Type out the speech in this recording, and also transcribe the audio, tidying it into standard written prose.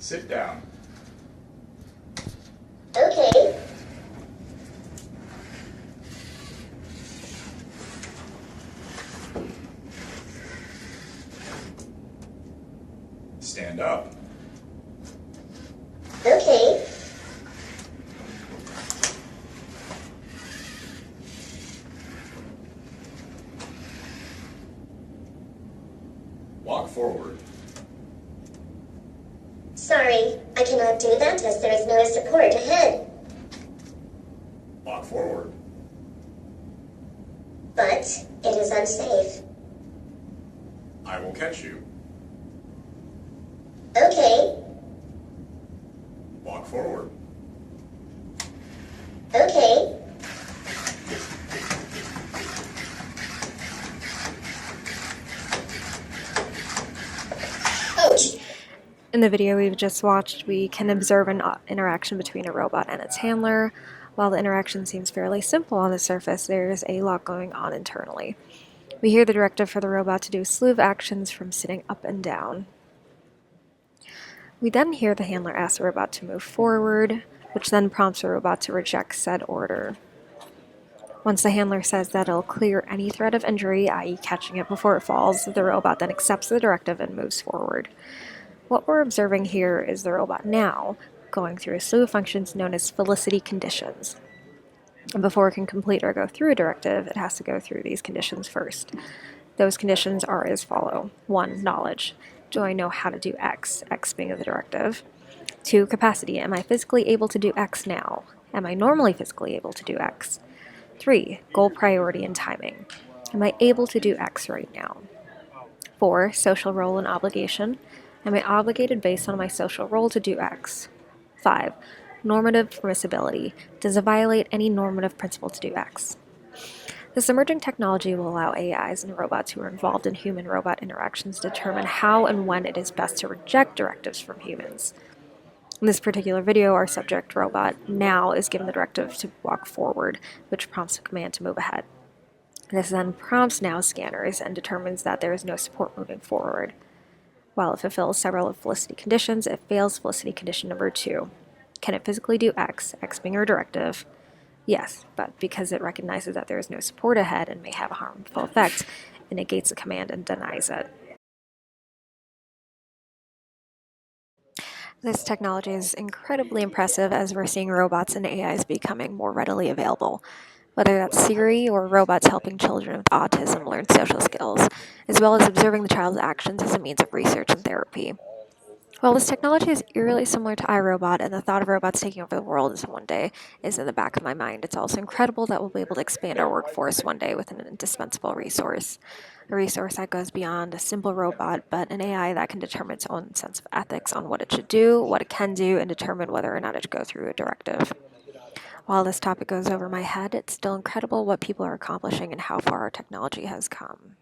Sit down. Okay. Stand up. Okay. Walk forward. Sorry, I cannot do that as there is no support ahead. Walk forward. But it is unsafe. I will catch you. Okay. Walk forward. Okay. Ouch. In the video we've just watched, we can observe an interaction between a robot and its handler. While the interaction seems fairly simple on the surface, there's a lot going on internally. We hear the directive for the robot to do a slew of actions from sitting up and down. We then hear the handler ask the robot to move forward, which then prompts the robot to reject said order. Once the handler says that it'll clear any threat of injury, i.e. catching it before it falls, the robot then accepts the directive and moves forward. What we're observing here is the robot now going through a slew of functions known as felicity conditions. And before it can complete or go through a directive, it has to go through these conditions first. Those conditions are as follow. 1. Knowledge. Do I know how to do X? X being the directive. 2. Capacity. Am I physically able to do X now? Am I normally physically able to do X? 3. Goal, priority, and timing. Am I able to do X right now? 4. Social role and obligation. Am I obligated based on my social role to do X? 5. Normative permissibility. Does it violate any normative principle to do X? This emerging technology will allow AIs and robots who are involved in human-robot interactions to determine how and when it is best to reject directives from humans. In this particular video, our subject robot now is given the directive to walk forward, which prompts a command to move ahead. This then prompts now scanners and determines that there is no support moving forward. While it fulfills several of felicity conditions, it fails felicity condition number 2. Can it physically do X, X being our directive? Yes, but because it recognizes that there is no support ahead and may have a harmful effect, it negates the command and denies it. This technology is incredibly impressive as we're seeing robots and AIs becoming more readily available, whether that's Siri or robots helping children with autism learn social skills, as well as observing the child's actions as a means of research and therapy. While this technology is eerily similar to iRobot and the thought of robots taking over the world one day is in the back of my mind, it's also incredible that we'll be able to expand our workforce one day with an indispensable resource. A resource that goes beyond a simple robot, but an AI that can determine its own sense of ethics on what it should do, what it can do, and determine whether or not it should go through a directive. While this topic goes over my head, it's still incredible what people are accomplishing and how far our technology has come.